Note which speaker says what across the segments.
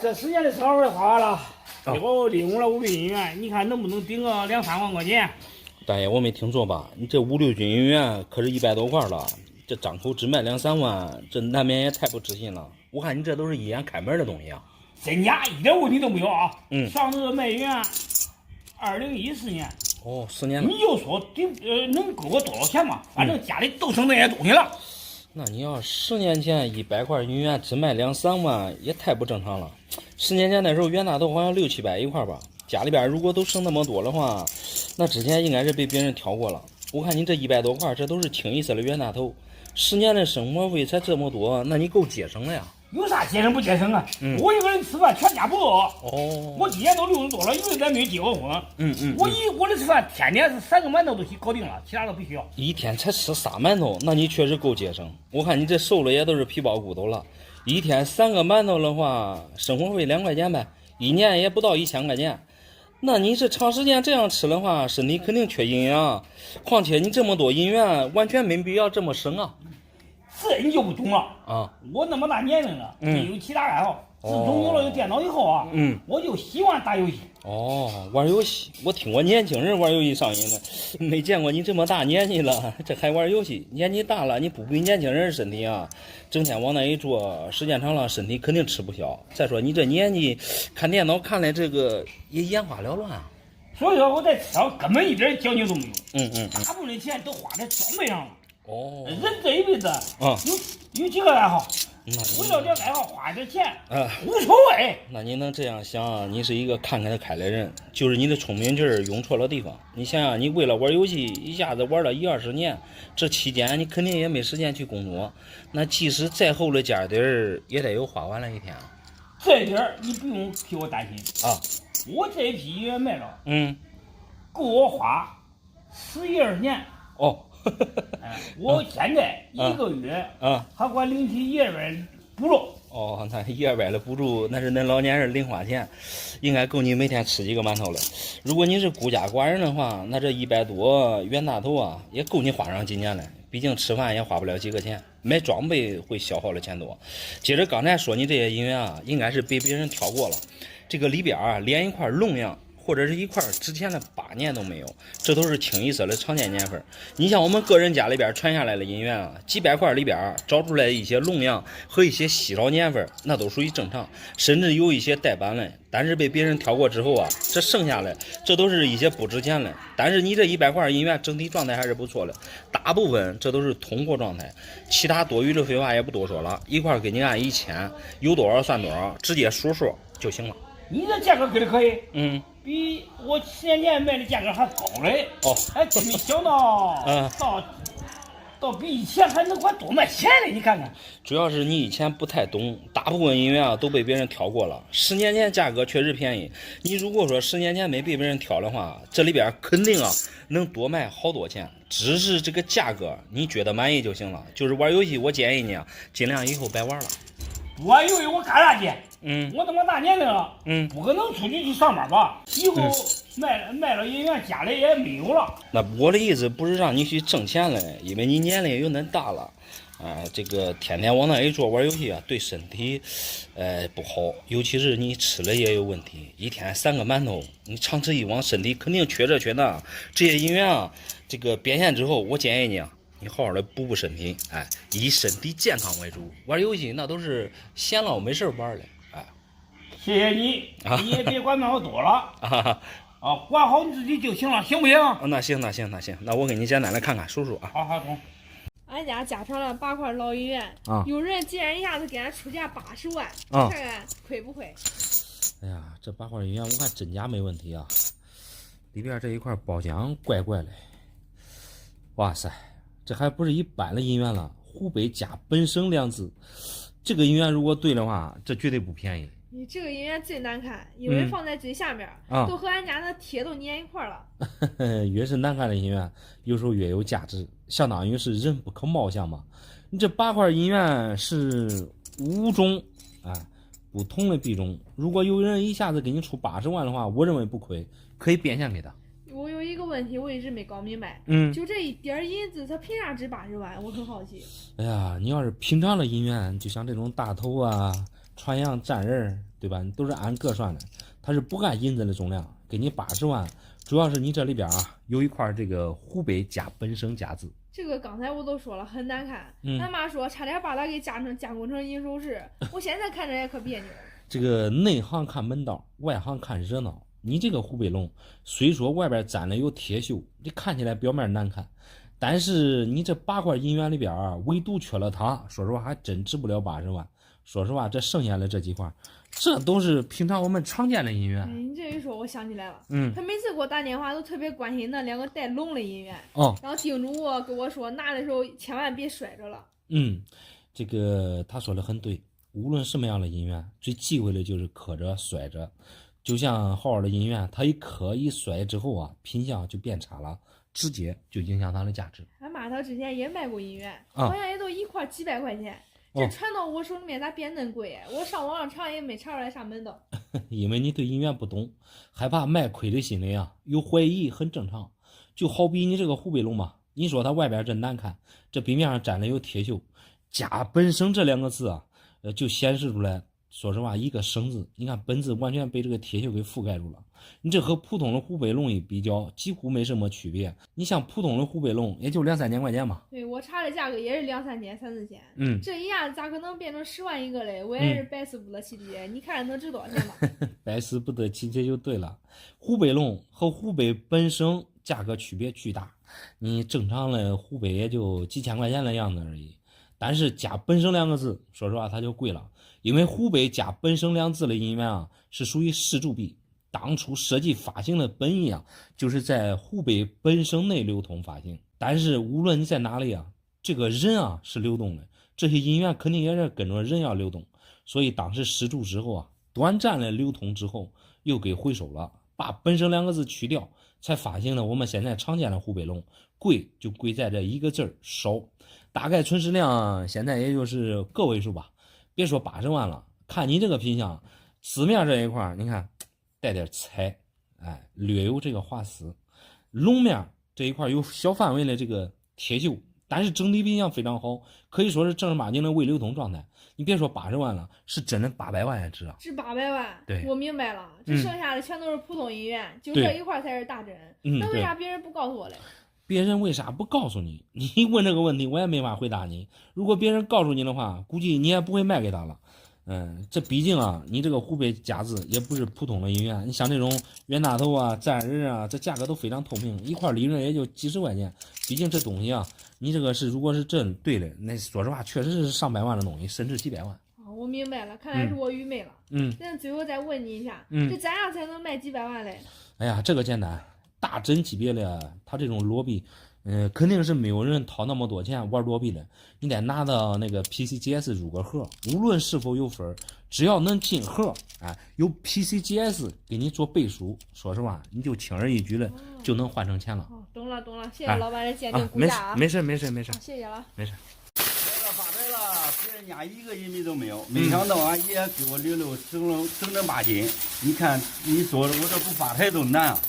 Speaker 1: 这4年的生活费花了，结果利用了5军银元，你看能不能顶个2-3万块钱？
Speaker 2: 大爷，我没听错吧？你这5、6军银元可是100多块了，这张口只卖2-3万，这难免也太不值钱了。我看你这都是一眼开门的东西啊！
Speaker 1: 真假一点问题都没有啊！
Speaker 2: 嗯，
Speaker 1: 上次卖银元，2014年。
Speaker 2: 哦，4年了。
Speaker 1: 你就说能给我多少钱嘛？反正家里都剩那些东西了。
Speaker 2: 那你要10年前100块银元只卖2-3万，也太不正常了。10年前那时候袁大头好像6、700一块吧，家里边如果都剩那么多的话，那之前应该是被别人挑过了。我看你这100多块，这都是清一色的袁大头。10年的生活费才这么多，那你够节省了呀？
Speaker 1: 有啥节省不节省啊？我一个人吃饭，全家不饿。
Speaker 2: 哦，
Speaker 1: 我今年都60多了，因为咱没结过婚。我的吃饭天天是3个馒头都搞定了，其他都不需要。
Speaker 2: 一天才吃仨馒头，那你确实够节省。我看你这瘦了也都是皮包骨头了。一天3个馒头的话，生活费2块钱呗，1年也不到1000块钱。那你是长时间这样吃的话，身体肯定缺营养。况且你这么多银元，完全没必要这么省啊。
Speaker 1: 这你就不懂了
Speaker 2: 啊！
Speaker 1: 我那么大年龄了，没有其他爱好。自从有了电脑以后啊，我就喜欢打游戏。
Speaker 2: 哦，玩游戏，我听过年轻人玩游戏上瘾的，没见过你这么大年纪了，这还玩游戏。年纪大了，你不比年轻人身体啊，整天往那一坐，时间长了，身体肯定吃不消。再说你这年纪，看电脑看的这个也眼花缭乱啊。
Speaker 1: 所以说我在车上根本一点讲究都没有。大部分的钱都花在装备上了。
Speaker 2: 哦，
Speaker 1: 人这一辈子有几个爱好？为了点爱好花点钱，无所谓。
Speaker 2: 那你能这样想，你是一个看得开的人，就是你的聪明劲儿用错了地方。你想想，你为了玩游戏，一下子玩了10-20年，这期间你肯定也没时间去工作。那即使再厚的家底儿，也得有花完了一天。
Speaker 1: 这点儿你不用替我担心
Speaker 2: 啊！
Speaker 1: 我这一批也卖了，够我花11-20年。
Speaker 2: 哦。
Speaker 1: 我现在1个月还管领取100补助。
Speaker 2: 哦，那100的补助，那是恁老年人零花钱，应该够你每天吃几个馒头了。如果你是孤家寡人的话，那这100多袁大头啊，也够你花上几年了。毕竟吃饭也花不了几个钱，买装备会消耗的钱多。接着刚才说你这些银元啊，应该是被别人挑过了，这个里边啊连一块龙样或者是一块值钱的8年都没有，这都是清一色的常见年份。你像我们个人家里边传下来的银元啊，几百块里边找出来一些龙样和一些稀少年份，那都属于正常，甚至有一些带版的，但是被别人挑过之后啊，这剩下来这都是一些不值钱的。但是你这100块银元整体状态还是不错的，大部分这都是通货状态。其他多余的废话也不多说了，一块给你按1000，有多少算多少，直接数数就行了。
Speaker 1: 你这价格给的可以，比我10年前卖的价格还高嘞。还真没想到，到比以前还能管多卖钱嘞！你看看，
Speaker 2: 主要是你以前不太懂，大部分银元啊都被别人挑过了。10年前价格确实便宜，你如果说10年前没被别人挑的话，这里边肯定啊能多卖好多钱。只是这个价格你觉得满意就行了。就是玩游戏，我建议你啊，尽量以后别玩了。
Speaker 1: 玩游戏我干啥去？我这么大年龄了，不可能出去上班吧？以后卖了银元，家里也没有了。
Speaker 2: 那我的意思不是让你去挣钱了，因为你年龄又恁大了，这个天天往那一坐玩游戏啊，对身体，不好，尤其是你吃了也有问题。一天3个馒头，你长此以往，身体肯定缺这缺那。这些银元啊，这个变现之后，我建议你啊，你好好的补身体，以身体健康为主。玩游戏那都是闲了没事玩的，
Speaker 1: 谢谢你，你也别管那么多了。管好你自己就行了，行不行？
Speaker 2: 那行，那我给你简单的看看数数啊。
Speaker 1: 好，中。
Speaker 3: 俺家家传了8块老银元，有人竟然一下子给俺出价80万，看看亏不亏？
Speaker 2: 哎呀，这8块银元我看真假没问题啊，里边这一块包浆怪怪的。哇塞，这还不是一般的银元了，湖北加本省2字，这个银元如果对的话，这绝对不便宜。
Speaker 3: 你这个银元最难看，因为放在最下面，都和俺家那铁都粘一块了。
Speaker 2: 越是难看的银元，有时候越有价值，相当于是人不可貌相嘛。你这8块银元是5种，不同的币种。如果有人一下子给你出80万的话，我认为不亏，可以变现给他。
Speaker 3: 我有一个问题，我一直没搞明白，就这一点银子，它凭啥值80万？我很好奇。
Speaker 2: 哎呀，你要是平常的银元，就像这种大头啊、传样占人，对吧？都是按个算的，他是不按银子的总量，给你80万，主要是你这里边啊有一块这个湖北加本省加字。
Speaker 3: 这个刚才我都说了很难看，俺妈说差点把它给加工成银首饰，我现在看着也可别扭。
Speaker 2: 这个内行看门道，外行看热闹。你这个湖北龙虽说外边沾了有铁锈，这看起来表面难看，但是你这8块银元里边啊，唯独缺了它，说实话还真值不了80万。说实话，这剩下的这几块，这都是平常我们常见的银元。
Speaker 3: 你这一说，我想起来了，他每次给我打电话都特别关心那2个带龙的银元，然后叮嘱我跟我说拿的时候千万别摔着了。
Speaker 2: 这个他说的很对，无论什么样的银元，最忌讳的就是磕着摔着。就像好好的银元，它一磕一摔之后啊，品相就变差了，直接就影响它的价值。
Speaker 3: 俺妈她之前也卖过银元，好像也都一块几百块钱。这传到我手里面咋变恁贵？我上网上查也没查出来啥门道。
Speaker 2: 因为你对银元不懂，害怕卖亏的心理啊，有怀疑很正常。就好比你这个湖北龙嘛，你说它外边真难看，这表面上沾了有铁锈，加本省这2个字啊，就显示出来。说实话，一个省字，你看本字完全被这个铁锈给覆盖住了。你这和普通的湖北龙一比较，几乎没什么区别。你像普通的湖北龙，也就2、3千块钱嘛。
Speaker 3: 对，我查的价格也是2、3千、3、4千。这一下子咋可能变成10万一个嘞？我也是百思不得其解。你看能值多少钱吧？
Speaker 2: 百思不得其解就对了。湖北龙和湖北本省价格区别巨大，你正常的湖北也就几千块钱的样子而已。但是加本省2个字，说实话它就贵了，因为湖北加本省2字的银元啊，是属于市铸币，当初设计发行的本意啊，就是在湖北本省内流通发行。但是无论你在哪里啊，这个人啊是流动的，这些银元肯定也是跟着人要流动，所以当时市铸之后啊，短暂的流通之后又给回收了，把本省2个字去掉，才发行了我们现在常见的湖北龙。贵就贵在这1个字少，大概存世量现在也就是个位数吧，别说80万了。看你这个品相，字面这一块你看带点彩，略有这个滑丝，龙面这一块有小范围的这个铁锈，但是整体品相非常好，可以说是正儿八经的未流通状态。你别说80万了，是真的800万也值啊！
Speaker 3: 值800万，
Speaker 2: 对，
Speaker 3: 我明白了，这剩下的全都是普通银元，就这一块才是大真。那为啥别人不告诉我嘞？
Speaker 2: 别人为啥不告诉你？你问这个问题，我也没法回答你。如果别人告诉你的话，估计你也不会卖给他了。这毕竟啊，你这个湖北加字也不是普通的银元，你像这种冤大头啊、占人啊，这价格都非常透明，一块利润也就几十块钱。毕竟这东西啊，你这个是如果是真对的，那说实话确实是上百万的东西，甚至几百万。
Speaker 3: 我明白了，看来是我愚昧了。那最后再问你一下，这咋样才能卖几百万嘞？
Speaker 2: 哎呀，这个简单。大真级别的，他这种裸币，肯定是没有人掏那么多钱玩裸币的。你得拿到那个 PCGS 入个盒，无论是否有分，只要能进盒，有 PCGS 给你做背书，说实话，你就轻而易举的就能换成钱了。
Speaker 3: 懂了，谢谢老板的鉴定估价啊。
Speaker 2: 没事。
Speaker 3: 谢谢了。
Speaker 2: 没事。
Speaker 1: 发财了，别人家1个银币都没有，没想到俺爷给我留整整8斤。你看，你说我这不发财都难啊。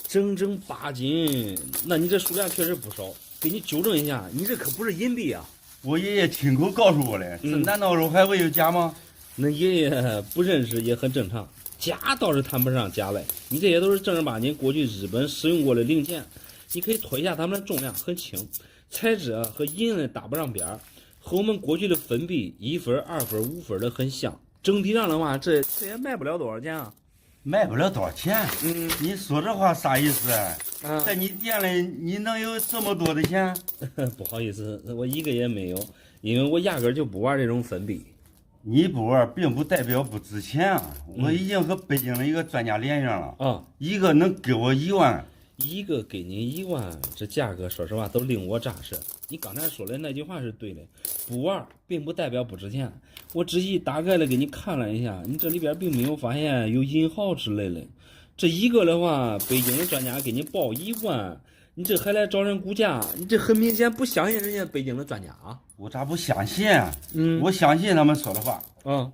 Speaker 2: 整整8斤，那你这数量确实不少。给你纠正一下，你这可不是银币啊！
Speaker 1: 我爷爷亲口告诉我的，这难道说还会有假吗？
Speaker 2: 那爷爷不认识也很正常，假倒是谈不上假来。你这些都是正儿八经过去日本使用过的零件，你可以拖一下它们的重量，很轻，材质和银呢搭不上边儿，和我们过去的粉币1分、2分、5分的很像。整体上的话，这也卖不了多少钱啊。
Speaker 1: 卖不了多少钱。你说这话啥意思？在你店里你能有这么多的钱？
Speaker 2: 不好意思，我一个也没有，因为我压根就不玩这种粉币。
Speaker 1: 你不玩并不代表不值钱啊！我已经和北京的一个专家联系上了，一个能给我1万。
Speaker 2: 一个给你1万，这价格说实话都令我咋舌。你刚才说的那句话是对的，不玩并不代表不值钱。我仔细大概的给你看了一下，你这里边并没有发现有银号之类的。这一个的话，北京的专家给你报1万，你这还来找人估价，你这很明显不相信人家北京的专家啊！
Speaker 1: 我咋不相信啊？我相信他们说的话。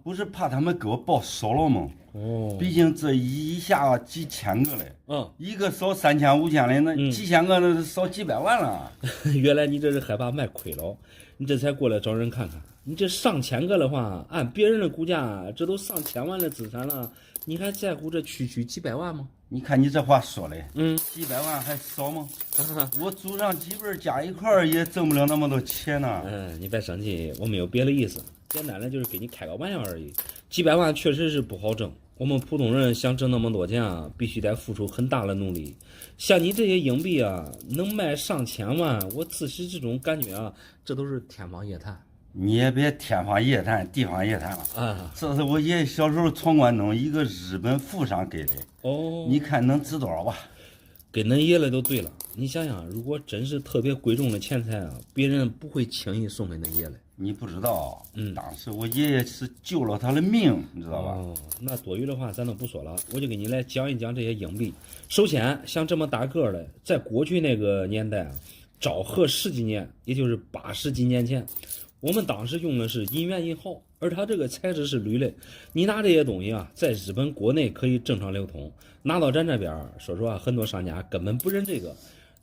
Speaker 1: 不是怕他们给我报少了吗？毕竟这一下几千个嘞。一个少3000、5000的，那几千个那少几百万了。
Speaker 2: 原来你这是害怕卖亏了，你这才过来找人看看。你这上千个的话，按别人的估价，这都上千万的资产了，你还在乎这区几百万吗？
Speaker 1: 你看你这话说的，几百万还少吗？我祖上几辈加一块儿也挣不了那么多钱呢。
Speaker 2: 你别生气，我没有别的意思，简单的就是给你开个玩笑而已。几百万确实是不好挣，我们普通人想挣那么多钱啊，必须得付出很大的努力。像你这些硬币啊，能卖上千万，我自始这种感觉啊，这都是天方夜谭。
Speaker 1: 你也别天方夜谭地方夜谭了啊！这是我爷爷小时候闯关东一个日本富商给的哦，你看能值多少吧？
Speaker 2: 给恁爷了都对了，你想想，如果真是特别贵重的钱财啊，别人不会轻易送给恁爷的。
Speaker 1: 你不知道，当时我爷爷是救了他的命，你知道吧？
Speaker 2: 那多余的话咱都不说了，我就给你来讲一讲这些硬币。首先，像这么大个的，在过去那个年代啊，昭和10几年，也就是80几年前。我们当时用的是银元银毫，而它这个材质是铝的。你拿这些东西啊，在日本国内可以正常流通，拿到咱这边，说实话，很多商家根本不认这个。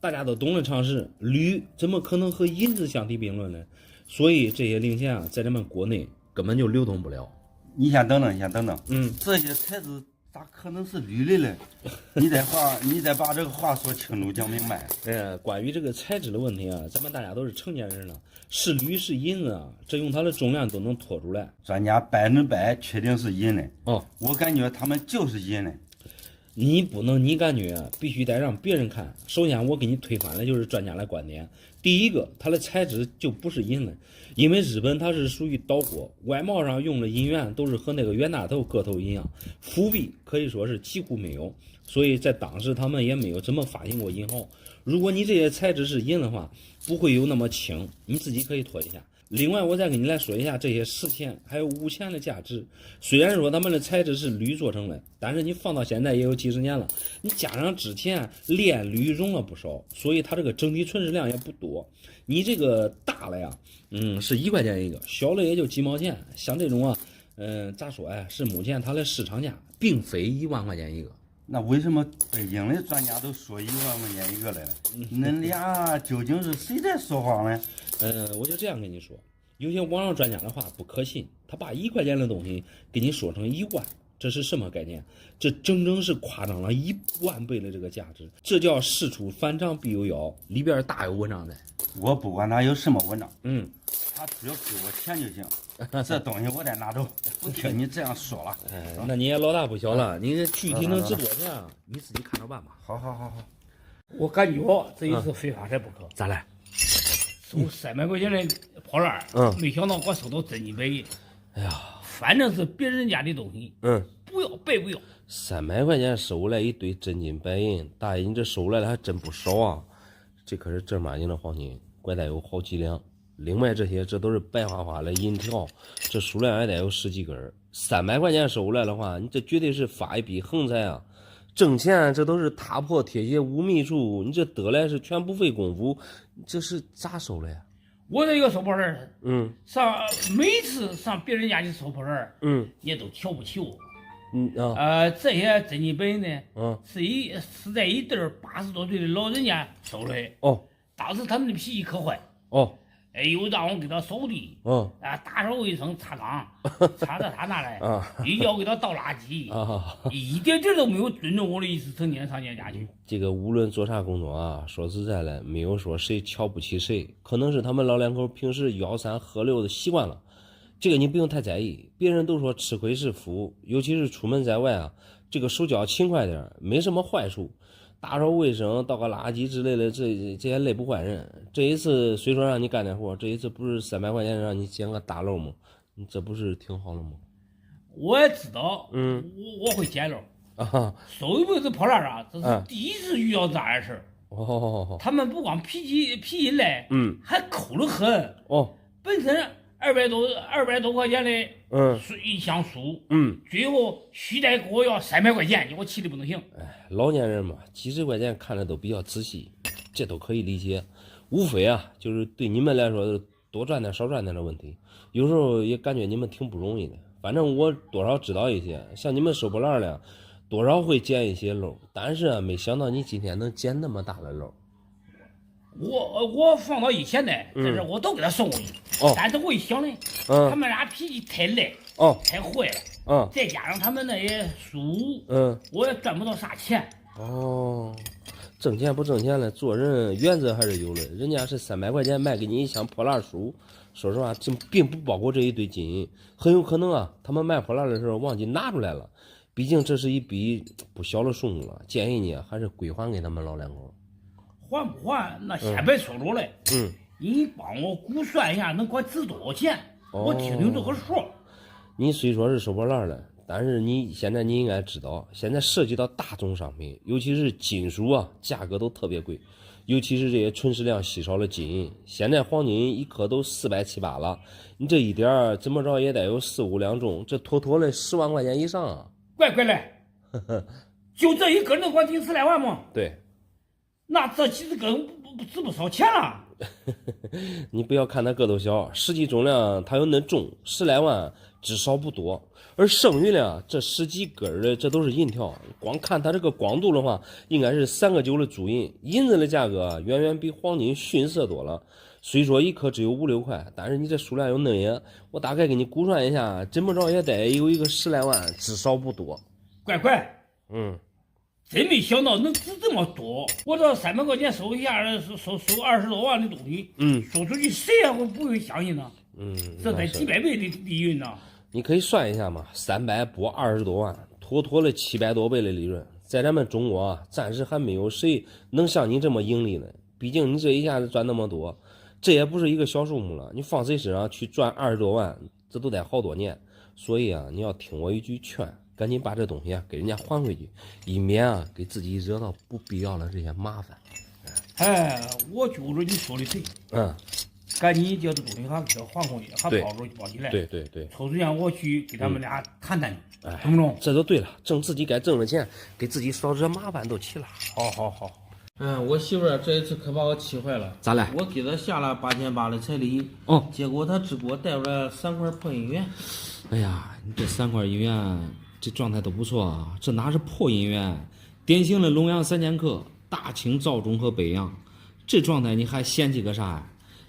Speaker 2: 大家都懂得常识，铝怎么可能和银子相提并论呢？所以这些零钱啊，在咱们国内根本就流通不了。
Speaker 1: 你先等等，这些材质咋可能是铝的嘞？你得把这个话说清楚讲明白。
Speaker 2: 关于这个材质的问题啊，咱们大家都是成年人了，是铝是银子啊，这用它的重量都能拖出来。
Speaker 1: 专家100%确定是银的。我感觉他们就是银的。
Speaker 2: 你不能你感觉，必须得让别人看。首先我给你推翻的就是专家的观点。第一个，它的材质就不是银的，因为日本它是属于岛国，外贸上用的银元都是和那个袁大头个头一样，辅币可以说是几乎没有，所以在当时他们也没有怎么发行过银毫。如果你这些材质是银的话，不会有那么轻，你自己可以拖一下。另外我再给你来说一下这些10钱还有5钱的价值。虽然说他们的材质是铝做成的，但是你放到现在也有几十年了，你加上之前炼铝熔了不少，所以它这个整体存世量也不多。你这个大了呀，是1块钱一个，小的也就几毛钱。像这种啊，咋说呀，是目前它的市场价，并非1万块钱一个。
Speaker 1: 那为什么北京的专家都说1万块钱一个来了？恁俩究竟是谁在说谎呢？
Speaker 2: 我就这样跟你说，有些网上专家的话不可信，他把1块钱的东西给你说成1万，这是什么概念？这整整是夸张了1万倍的这个价值，这叫事出反常必有妖，里边大有文章在。
Speaker 1: 我不管他有什么文章，他只要给我钱就行。这东西我得拿走，不听你这样说了。
Speaker 2: 那你也老大不小了，你具体能值多少钱啊？你自己看着办吧。
Speaker 1: 好，
Speaker 4: 我感觉这一次非发财不可。
Speaker 2: 咋来？
Speaker 4: 收300块钱的破烂，没想到我收到真金白银。
Speaker 2: 哎呀，
Speaker 4: 反正是别人家的东西，不要白不要。
Speaker 2: 300块钱收来一堆真金白银，大爷你这收来的还真不少啊！这可是正八经的黄金，怪得有好几两。另外这都是白花花的银条，这数量也得有10几根。300块钱收来的话，你这绝对是发一笔横财啊！挣钱这都是踏破铁鞋无觅处，你这得来是全不费功夫，这是咋收来呀？
Speaker 4: 我这个收破烂，每次上别人家去收破烂，也都瞧不起我。这些真金白银呢，是在一对80多岁的老人家收来。当时他们的脾气可坏。又让我给他扫地，打扫卫生，擦缸，擦到他那来，又要给他倒垃圾，一点点都没有尊重我的意思，成天上人家去。
Speaker 2: 这个无论做啥工作啊，说实在的，没有说谁瞧不起谁，可能是他们老两口平时吆3喝6的习惯了，这个你不用太在意。别人都说吃亏是福，尤其是出门在外啊，这个手脚勤快点没什么坏处。打扫卫生、倒个垃圾之类的，这些累不坏人。这一次虽说让你干点活，这一次不是300块钱让你捡个大漏吗？你这不是挺好了吗？
Speaker 4: 我也知道，我会捡漏收一辈子破烂啊，这是第一次遇到这样的事儿。他们不光脾气赖，还抠得很。本身200多块钱的一箱书，最后续带给我要300块钱，给我气得不能行。
Speaker 2: 老年人嘛，几十块钱看着都比较仔细，这都可以理解。无非啊，就是对你们来说多赚点少赚点的问题。有时候也感觉你们挺不容易的。反正我多少知道一些，像你们收破烂的，多少会捡一些漏，但是没想到你今天能捡那么大的漏。
Speaker 4: 我放到以前呢，但是我都给他送过去。但是我一想呢，他们俩脾气太赖，太坏了。再加上他们那些书，我也赚不到啥钱。
Speaker 5: 挣钱不挣钱了，做人原则还是有的。人家是300块钱卖给你一箱破烂书，说实话，这并不包括这一堆金银，很有可能啊，他们卖破烂的时候忘记拿出来了。毕竟这是一笔不小的数目了，建议你还是归还给他们老两口。
Speaker 4: 还不还那先别说着嘞。你帮我估算一下，能给我值多少钱？我听听这个数。
Speaker 5: 你虽说是收破烂的，但是现在你应该知道，现在涉及到大宗商品，尤其是金属啊，价格都特别贵。尤其是这些纯质量稀少的金银，现在黄金1克都400、700了，你这一点怎么着也得有4、5两重，这妥妥的10万块钱以上啊！
Speaker 4: 乖嘞，就这一根能管顶10来万吗？
Speaker 5: 对，
Speaker 4: 那这几十根值不少钱了。
Speaker 5: 你不要看它个头小，实际重量它又能重10来万，至少不多。而剩余的这10几根的，这都是银条。光看它这个光度的话，应该是3个9的朱银。银子的价格远远比黄金逊色多了。虽说1克只有5、6块，但是你这数量又嫩也，我大概给你估算一下，怎么着也得有一个10来万，至少不多。
Speaker 4: 乖，真没想到能值这么多。我这300块钱收一下，收20多万的东西，说出去谁也不会相信呢。这得几百倍的利润呢。
Speaker 5: 你可以算一下嘛，300拨20多万，妥妥的700多倍的利润。在咱们中国啊，暂时还没有谁能像你这么盈利呢。毕竟你这一下子赚那么多，这也不是一个小数目了。你放谁身上去赚20多万，这都得好多年。所以啊，你要听我一句劝，赶紧把这东西啊给人家还回去，以免啊给自己惹到不必要的这些麻烦。
Speaker 4: 我觉着你说的对。赶紧叫这东西还给他还回去，还包起来。
Speaker 5: 对，
Speaker 4: 抽时间我去给他们俩谈谈，懂不懂？
Speaker 5: 这就对了，挣自己该挣的钱，给自己少惹麻烦都齐了。
Speaker 4: 好。
Speaker 6: 我媳妇儿这一次可把我气坏了。
Speaker 5: 咋了？
Speaker 6: 我给她下了8800的彩礼，结果她只给我带回来3块破银元。
Speaker 2: 哎呀，你这3块银元，这状态都不错啊，这哪是破银元，典型的龙阳3000克、大清赵中和北洋，这状态你还嫌弃个啥呀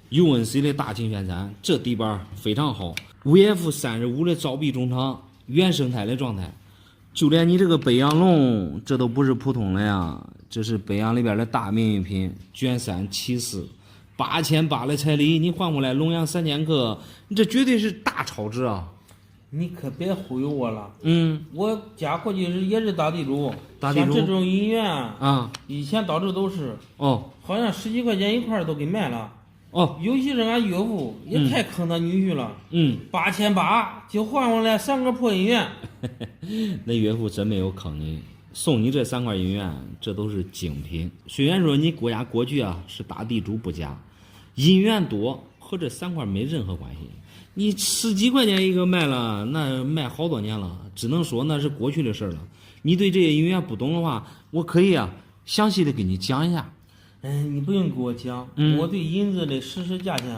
Speaker 2: ？UNC 的大清宣三，这底板非常好。VF35的造币中厂原生态的状态，就连你这个北洋龙，这都不是普通的呀，这是北洋里边的大名誉品，卷3起4，8800的彩礼，你换过来龙阳3000克，你这绝对是大超值啊！
Speaker 6: 你可别忽悠我了。我家过去也是大地主，像这种银元啊，以前到这都是好像10几块钱一块都给卖了。尤其是俺岳父也太坑他女婿了。8800就换回来3个破银元。
Speaker 2: 那岳父真没有坑你，送你这3块银元，这都是精品。虽然说你国家过去啊是大地主不假，银元多和这3块没任何关系。你10几块钱一个卖了，那卖好多年了，只能说那是过去的事了。你对这些银元不懂的话，我可以啊详细的给你讲一下。
Speaker 6: 你不用给我讲，我对银子的实时价钱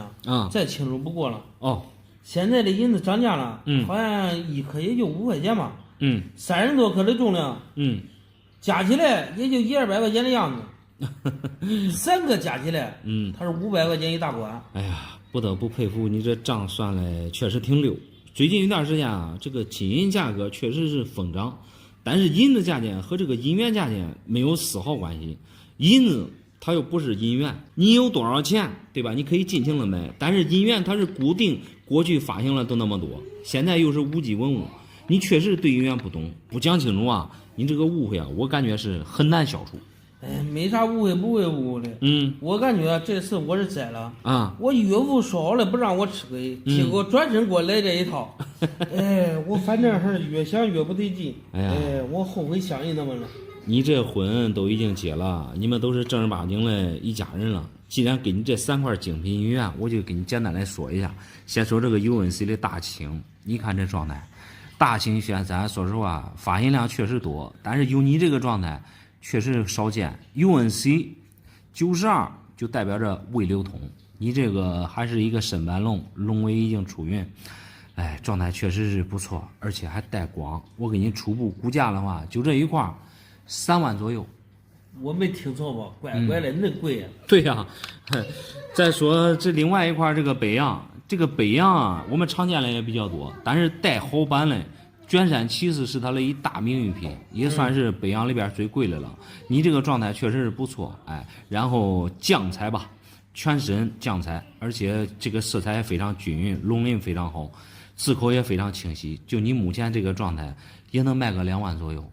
Speaker 6: 再清楚不过了。现在的银子涨价了，好像1克也就5块钱吧。30多克的重量，加起来也就100-200块钱的样子。3个加起来，它是500块钱一大管。
Speaker 2: 哎呀，不得不佩服你这账算的确实挺溜。最近一段时间啊，这个金银价格确实是疯涨，但是银子价钱和这个银元价钱没有丝毫关系。银子它又不是银元，你有多少钱，对吧？你可以尽情的买，但是银元它是固定，过去发行了都那么多，现在又是无机文物，你确实对银元不懂，不讲清楚啊，你这个误会啊，我感觉是很难消除。
Speaker 6: 没啥误会不会误会的。我感觉这次我是栽了啊！我岳父说好了不让我吃亏，结果转身给我来这一套。我反正还是越想越不对劲。我后悔相信他们了。
Speaker 2: 你这婚都已经结了，你们都是正儿八经的一家人了。既然给你这3块精品银元，我就给你简单来说一下。先说这个 UNC 的大清，你看这状态，大清宣三，说实话发行量确实多，但是有你这个状态确实少见。UNC 92就代表着未流通，你这个还是一个深板龙，龙尾已经出云。状态确实是不错，而且还带光。我给你初步估价的话，就这一块3万左右。
Speaker 6: 我没听错吧？乖乖的，那贵呀！
Speaker 5: 对呀，再说这另外一块这个北洋，这个北洋啊，我们常见的也比较多，但是带好版的卷山骑士是它的一大名誉品，也算是北洋里边最贵的了。你这个状态确实是不错，哎，然后酱彩吧，全身酱彩，而且这个色彩也非常均匀，龙鳞非常好，字口也非常清晰。就你目前这个状态，也能卖个2万左右。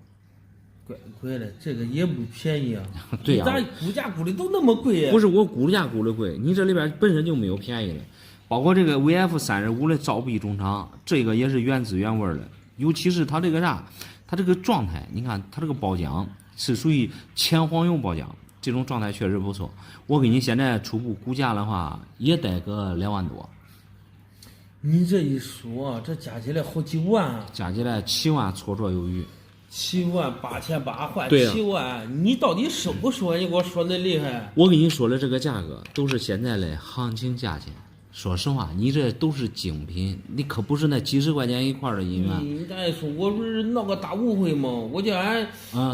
Speaker 6: 乖乖的，这个也不便宜啊！
Speaker 5: 对呀、
Speaker 6: 咱估价估的都那么贵呀！
Speaker 5: 不是我估价估的贵，你这里边本身就没有便宜的，包括这个 VF35的造币中长，这个也是原汁原味的。尤其是它这个啥，它这个状态，你看它这个包浆是属于浅黄油包浆，这种状态确实不错。我给你现在初步估价的话，也得个2万多。
Speaker 6: 你这一说，这加起来好几万啊！
Speaker 5: 加起来7万绰绰有余。
Speaker 6: 78800换
Speaker 5: 对呀
Speaker 6: 7万，你到底收不收？你给我说那厉害。
Speaker 5: 我给你说的这个价格都是现在的行情价钱。说实话，你这都是精品，你可不是那几十块钱一块的银元。
Speaker 6: 你再说，我不是闹个大误会吗？我叫俺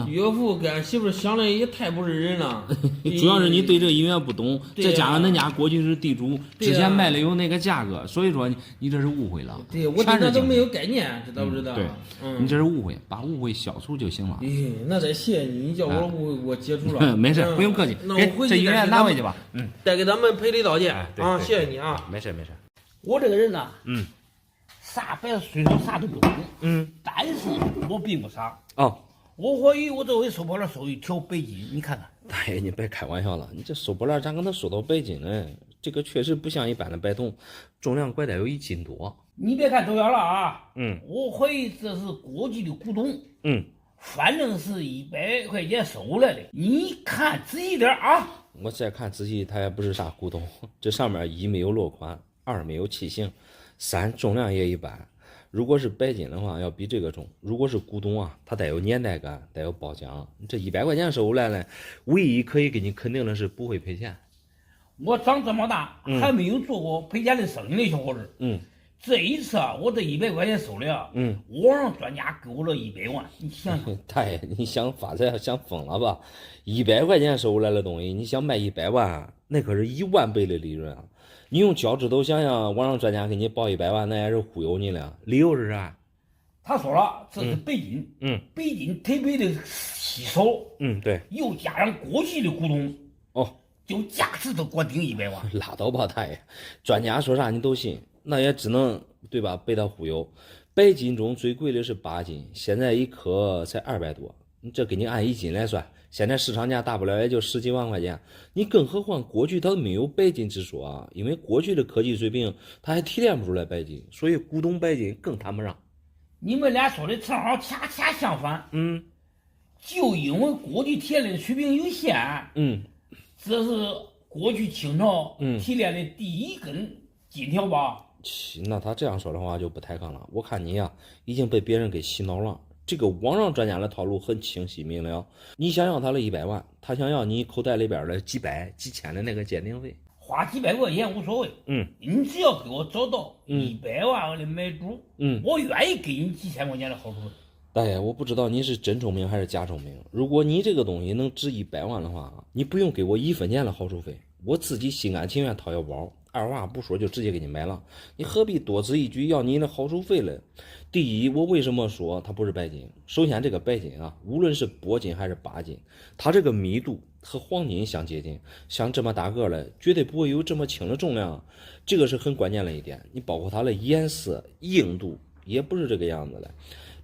Speaker 6: 岳父跟俺媳妇想的也太不是人了。
Speaker 5: 主要是你对这个银元不懂，再加上人家过去是地主，之前卖的有那个价格，所以说你这是误会了。
Speaker 6: 对，我对那都没有概念，知道不知道？
Speaker 5: 对，你这是误会，把误会消除就行了。
Speaker 6: 那得谢谢你，你叫我误会我解除了。
Speaker 5: 没事，不用客气。
Speaker 6: 那我回去
Speaker 5: 这银元拿回去吧。
Speaker 6: 再给咱们赔礼道歉啊！谢谢你啊。
Speaker 5: 没事没事。
Speaker 4: 我这个人呢，啥白虽然啥都不懂，但是我并不傻。
Speaker 5: 哦，
Speaker 4: 我怀疑我这回收破烂收一条白金，你看看。
Speaker 5: 大爷，你别开玩笑了，你这收破烂咋可能收到白金呢？这个确实不像一般的白铜，重量怪得有1斤多。
Speaker 4: 你别看走眼了啊，我怀疑这是过去的古董，反正是100块钱收来的，你看仔细点啊。
Speaker 5: 我再看仔细，它也不是啥古董，这上面1没有落款，2没有器型，3重量也一般。如果是白金的话，要比这个重；如果是古董啊，它带有年代感，带有包浆。这100块钱收来呢，唯一可以给你肯定的是不会赔钱。
Speaker 4: 我长这么大还没有做过赔钱的生意的小伙子，这一次啊，我这100块钱收了啊，网上专家给我了100万，你想想。
Speaker 5: 大爷，你想发财想疯了吧？100块钱收来的东西，你想卖100万，那可是1万倍的利润啊！你用脚趾头想想，网上专家给你报100万，那也是忽悠你了。理由是啥？
Speaker 4: 他说了，这是白金，白金特别的稀少，
Speaker 5: 对，
Speaker 4: 又加上过去的古董，就价值都给我定100万。
Speaker 5: 拉倒吧，大爷，专家说啥你都信。那也只能对吧？被他忽悠。白金中最贵的是8斤，现在1颗才200多，你这给你按1斤来算，现在市场价大不了也就10几万块钱。你更何况过去它没有白金之说啊，因为过去的科技水平它还提炼不出来白金，所以古董白金更谈不上。
Speaker 4: 你们俩说的正好恰恰相反，就因为过去提炼的水平有限，这是过去清朝提炼的第一根金条吧？
Speaker 5: 那他这样说的话就不抬杠了。我看你呀，已经被别人给洗脑了。这个网上专家的套路很清晰明了。你想要他的100万，他想要你口袋里边的几百几千的那个鉴定费，
Speaker 4: 花几百块钱无所谓。你只要给我找到100万的买主，我愿意给你几千块钱的好处。
Speaker 5: 大爷，我不知道你是真聪明还是假聪明。如果你这个东西能值100万的话，你不用给我1分钱的好处费，我自己心甘情愿掏腰包，二话不说就直接给你买了。你何必多此一举要你的好处费了？第一，我为什么说它不是白金？首先，这个白金啊，无论是铂金还是钯金，它这个密度和黄金相接近，像这么大个的，绝对不会有这么轻的重量，这个是很关键的一点。你包括它的颜色、硬度也不是这个样子的。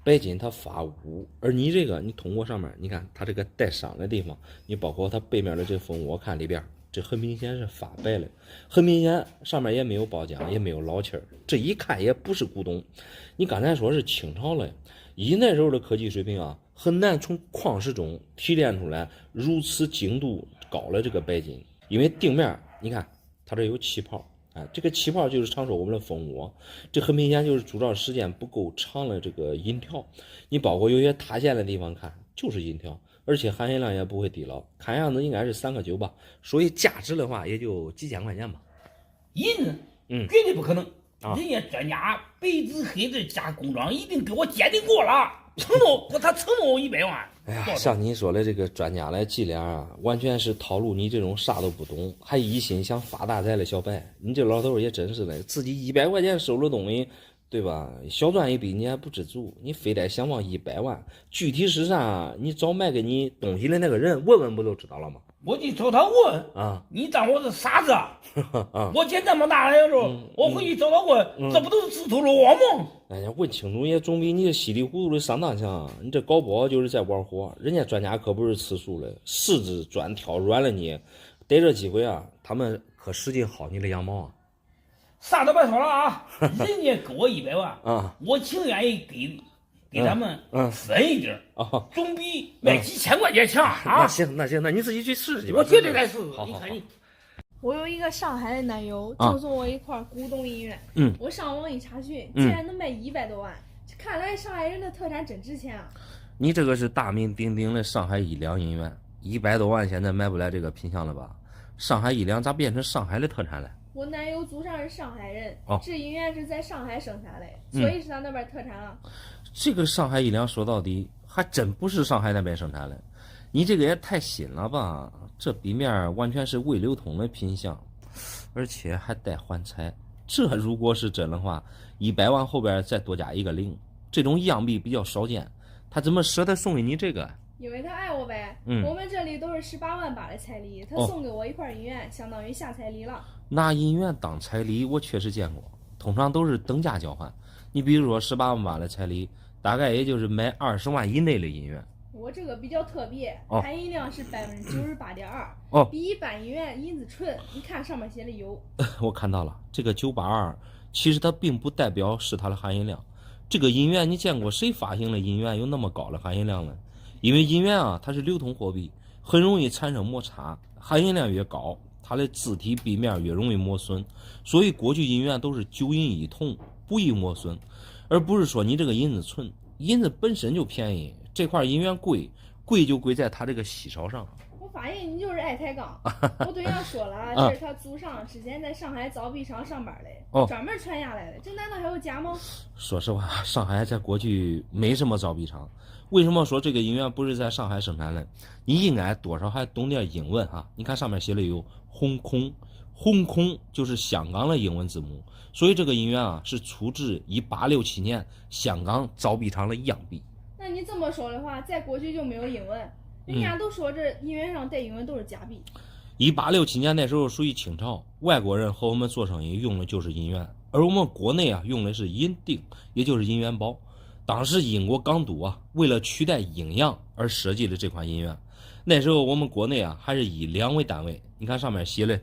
Speaker 5: 白金它发乌，而你这个你通过上面，你看它这个带伤的地方，你包括它背面的这蜂窝，看里边，这很明显是发白了，很明显上面也没有包浆，也没有老气儿，这一看也不是古董。你刚才说是清朝了，以那时候的科技水平啊，很难从矿石中提炼出来如此精度高的这个白金，因为定面你看它这有气泡。这个气泡就是常说我们的蜂窝，这很明显就是铸造时间不够长的这个银条。你包括有些塌陷的地方看就是银条，而且含银量也不会低了，看样子应该是3个9吧，所以价值的话也就几千块钱吧。
Speaker 4: 银子，绝对不可能。人家专家白纸黑字加工装一定给我鉴定过了，他承诺我100万。
Speaker 5: 哎呀，像你说的这个专家来伎俩啊，完全是套路你这种啥都不懂，还一心想发大财的小白。你这老头也真是的，自己100块钱收了东西，对吧？小赚一笔你还不知足，你非得想往100万，具体是啥？你找卖给你东西的那个人问问不就知道了吗？
Speaker 4: 我就找他问啊，你当我是傻子啊？我捡这么大的时候，我回去找他问，这不都是自投罗网吗？
Speaker 5: 哎呀，问清楚也总比你这稀里糊涂的上当强。你这搞不好就是在玩火，人家专家可不是吃素的，柿子专挑软了你。逮着机会啊，他们可使劲薅你的羊毛啊！
Speaker 4: 啥都别说了啊，人家给我100万啊，我情愿意给他们分一点啊，总比卖几千块钱强啊！
Speaker 5: 那行，那你自己去试试吧。
Speaker 4: 我绝对来试。
Speaker 5: 你看你。
Speaker 3: 我有一个上海的男友，就送我一块古董银元。我上网一查询，竟然能卖100多万，看来上海人的特产真值钱啊！
Speaker 5: 你这个是大名鼎鼎的上海1两银元，100多万现在买不来这个品相了吧？上海1两咋变成上海的特产了？
Speaker 3: 我男友祖上是上海人，这银元是在上海生下来，所以是他那边特产啊。
Speaker 5: 这个上海1两说到底还真不是上海那边生产的，你这个也太新了吧？这笔面完全是未流通的品相，而且还带换彩。这如果是真的话，100万后边再多加一个0，这种样币比较少见，他怎么舍得送给你这个？
Speaker 3: 因为他爱我呗。我们这里都是18万8的彩礼，他送给我一块银元，相当于下彩礼了。
Speaker 5: 拿银元当彩礼我确实见过，通常都是等价交换。你比如说18万8的彩礼，大概也就是买20万以内的银元。
Speaker 3: 我这个比较特别，含银量是98.2%，比一般银元银子纯。你看上面写的有。
Speaker 5: 我看到了，这个982其实它并不代表是它的含银量。这个银元你见过谁发行的银元有那么高的含银量呢？因为银元啊，它是流通货币，很容易产生摩擦，含银量越高，它的字体壁面越容易磨损，所以过去银元都是9银1铜，不易磨损，而不是说你这个银子纯，银子本身就便宜，这块银元贵就贵在它这个稀少上。
Speaker 3: 我发现你就是爱抬杠。我对象说了，这是他祖上之前在上海造币厂上班的，专门传下来的，这难道还有假吗？
Speaker 5: 说实话，上海在过去没什么造币厂。为什么说这个银元不是在上海生产的？你应该多少还懂点英文哈。你看上面写了有Hong Kong就是香港的英文字母，所以这个银元啊是出自1867年香港造币厂的样币。
Speaker 3: 那你这么说的话，在过去就没有英文，人家都说这银元上带英文都是假币。
Speaker 5: 1867年那时候属于清朝，外国人和我们做生意用的就是银元，而我们国内啊用的是银锭，也就是银元宝。当时英国港督啊，为了取代英洋而设计的这款银元。那时候我们国内啊，还是以两为单位。你看上面写了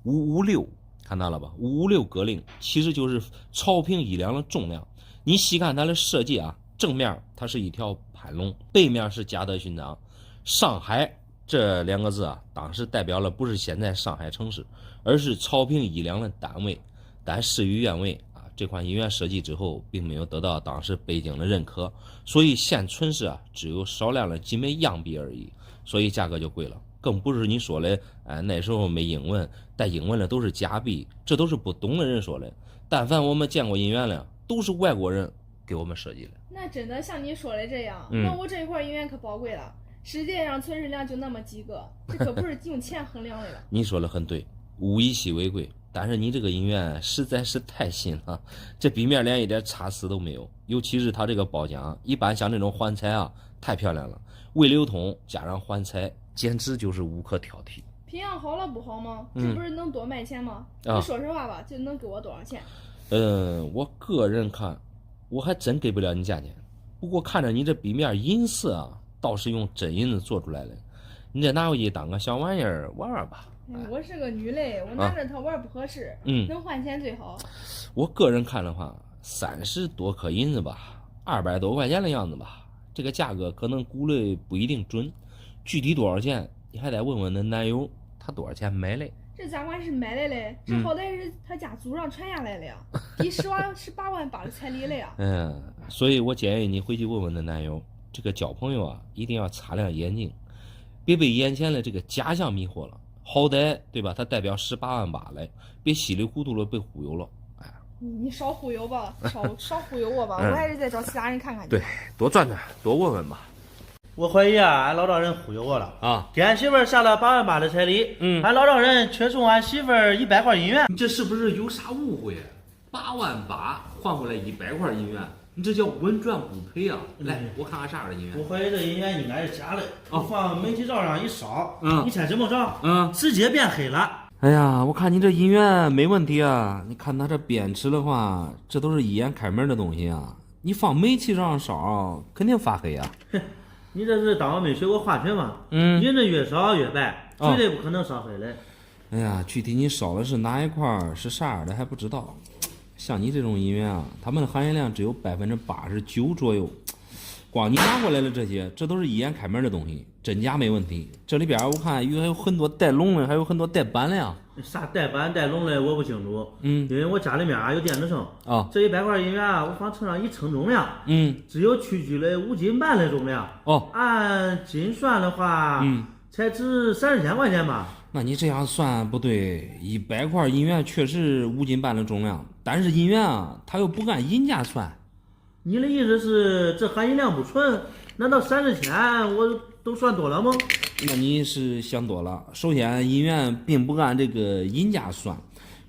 Speaker 5: 556，看到了吧？556格令其实就是朝廷1两的重量。你细看它的设计啊，正面它是一条盘龙，背面是嘉德勋章。上海这2个字啊，当时代表了不是现在上海城市，而是朝廷1两的单位。但事与愿违。这款银元设计之后，并没有得到当时北京的认可，所以现存世啊只有少量的几枚样币而已，所以价格就贵了。更不是你说的，那时候没英文，带英文的都是假币，这都是不懂的人说的。但凡我们见过银元的，都是外国人给我们设计的。
Speaker 3: 那真的像你说的这样，那我这一块银元可宝贵了。世界上存世量就那么几个，这可不是用钱衡量的了。
Speaker 5: 你说的很对，物以稀为贵。但是你这个银元实在是太新了，这笔面连一点差丝都没有，尤其是它这个包浆，一般像这种环彩啊，太漂亮了，未流通加上环彩，简直就是无可挑剔。
Speaker 3: 品相好了不好吗？这不是能多卖钱吗？你说实话吧，就能给我多少钱？
Speaker 5: 我个人看，我还真给不了你价钱。不过看着你这笔面银色啊，倒是用真银子做出来的，你这拿回去当个小玩意儿玩玩吧。
Speaker 3: 我是个女嘞，我拿着它玩不合适，能换钱最好。
Speaker 5: 我个人看的话，30多颗银子吧，200多块钱的样子吧，这个价格可能估的不一定准，具体多少钱你还得问问那男友他多少钱买嘞。
Speaker 3: 这咋管是买来嘞？这好歹是他家祖上传下来的呀，比18万8的彩礼了呀。
Speaker 5: 所以我建议你回去问问那男友，这个交朋友啊，一定要擦亮眼睛，别被眼前的这个假象迷惑了。好歹对吧？它代表18万8来，别稀里糊涂的被忽悠了。
Speaker 3: 你少忽悠吧，少忽悠我吧，我还是再找其他人看看去。
Speaker 5: 对，多转转，多问问吧。
Speaker 6: 我怀疑啊，俺老丈人忽悠我了啊！给俺媳妇儿下了8.8万的彩礼，俺老丈人却送俺媳妇儿100块银元。
Speaker 5: 你这是不是有啥误会？8.8万换回来100块银元，你这叫稳赚不赔啊！来，我看看啥样的银元。
Speaker 6: 我怀疑这银元应该是假的，放煤气灶上一烧，你猜怎么着？直接变黑了。
Speaker 5: 哎呀，我看你这银元没问题啊！你看它这边齿的话，这都是一眼开门的东西啊！你放煤气上烧，肯定发黑啊！
Speaker 6: 你这是当我没学过化学吗？银子越烧越白，绝对不可能烧黑的。
Speaker 5: 哎呀，具体你烧的是哪一块是啥样的还不知道。像你这种银元啊，它们的含银量只有89%左右。光你拿过来的这些，这都是一眼开门的东西，真假没问题。这里边我看还有很多带龙的，还有很多带板的呀。
Speaker 6: 啥带板带龙的我不清楚，因为我家里面有电子秤啊。这100块银元啊，我放秤上一称重量，只有区区的5斤半的重量。按斤算的话，才值30千块钱吧。
Speaker 5: 那你这样算不对，100块银元确实5斤半的重量，但是银元啊，它又不按银价算。
Speaker 6: 你的意思是这含银量不纯？难道30千我都算多了吗？
Speaker 5: 那你是想多了。首先，银元并不按这个银价算，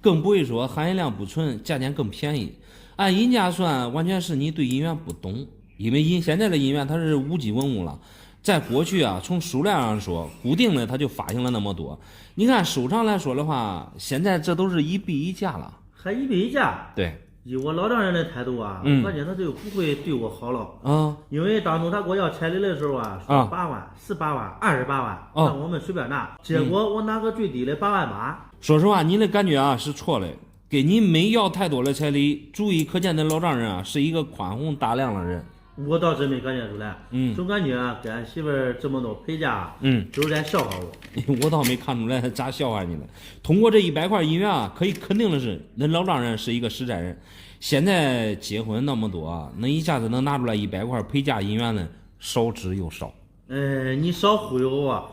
Speaker 5: 更不会说含银量不纯，价钱更便宜。按银价算，完全是你对银元不懂，因为现在的银元它是无机文物了。在过去啊，从数量上说，固定的它就发行了那么多。你看收藏来说的话，现在这都是1比1价了，
Speaker 6: 还1比1价？
Speaker 5: 对。
Speaker 6: 以我老丈人的态度啊，我感觉他就不会对我好了。因为当初他给我要彩礼的时候啊，说8万、18万、28万，让我们随便拿。结果我拿个最低的8万8。
Speaker 5: 说实话，你的感觉啊是错的，给你没要太多的彩礼，足以可见的老丈人啊是一个宽宏大量的人。
Speaker 6: 我倒真没感觉出来，总感觉啊，给俺媳妇儿这么多陪嫁，都是在笑话我。
Speaker 5: 我倒没看出来咋笑话你了。通过这100块银元啊，可以肯定的是，那老丈人是一个实在人。现在结婚那么多啊，那一下子能拿出来100块陪嫁银元的少之又少。
Speaker 6: 你少忽悠我。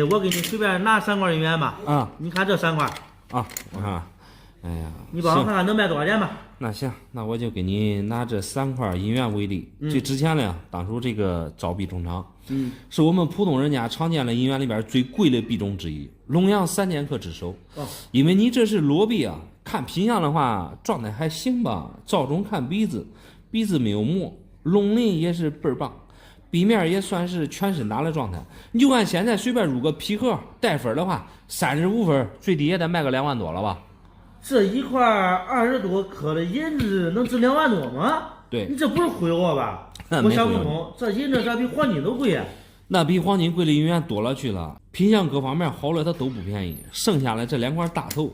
Speaker 6: 我给你随便拿3块银元吧。你看这3块。
Speaker 5: 我看。哎呀，
Speaker 6: 你帮我看看能卖多少钱吧？
Speaker 5: 那行，那我就给你拿这3块银元为例。最值钱的呀，当初这个招币中长，是我们普通人家常见的银元里边最贵的币种之一，龙阳3000克之首。因为你这是裸币啊，看品相的话状态还行吧。照中看鼻子，鼻子没有磨，龙鳞也是倍儿棒，币面也算是全身打的状态。你就按现在随便入个皮盒带分的话，35分，最低也得卖个2万多了吧？
Speaker 6: 这一块20多克的银子能值2万多吗？
Speaker 5: 对，
Speaker 6: 你这不是忽悠我吧？我想不通，这银子咋比黄金都贵啊？
Speaker 5: 那比黄金贵的银元多了去了，品相各方面好了它都不便宜。剩下来这2块大头，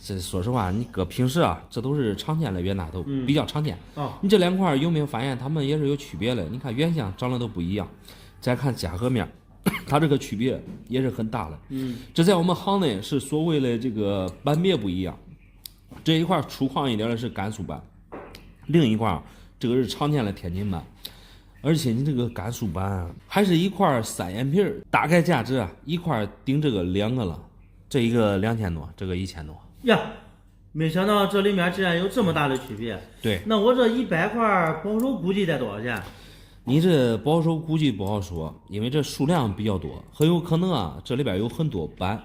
Speaker 5: 这说实话，你搁平时啊，这都是常见的冤大头，比较常见。你这2块有没有发现它们也是有区别的？你看原相长得都不一样，再看夹合面。它这个区别也是很大的，这在我们行内是所谓的这个板别不一样，这一块粗犷一点的是甘肃板，另一块这个是常见的天津板，而且你这个甘肃板还是一块3眼皮，大概价值一块顶这个2个了，这一个2000多，这个1000多
Speaker 6: 呀。没想到这里面竟然有这么大的区别。
Speaker 5: 对，
Speaker 6: 那我这100块保守估计得多少钱？
Speaker 5: 你这保守估计不好说，因为这数量比较多，很有可能这里边有很多板，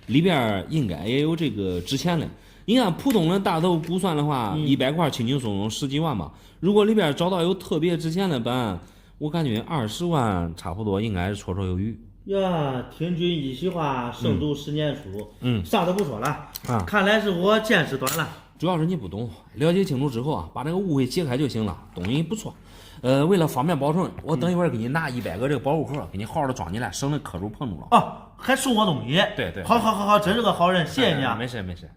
Speaker 5: 里边应该也有这个值钱的。你看普通的大头估算的话，100块轻轻松松10几万吧。如果里边找到有特别值钱的板，我感觉20万差不多应该是绰绰有余。
Speaker 6: 呀，听君一席话，胜读10年书。啥都不说了看来是我见识短了。
Speaker 5: 主要是你不懂，了解清楚之后把这个误会解开就行了。东西不错。为了方便保存，我等一会儿给你拿100个这个保护盒，给你好好的装进来，省得磕住碰住了。
Speaker 6: 还送我东西？
Speaker 5: 对，
Speaker 6: 好，真是个好人，谢谢你啊。
Speaker 5: 没事。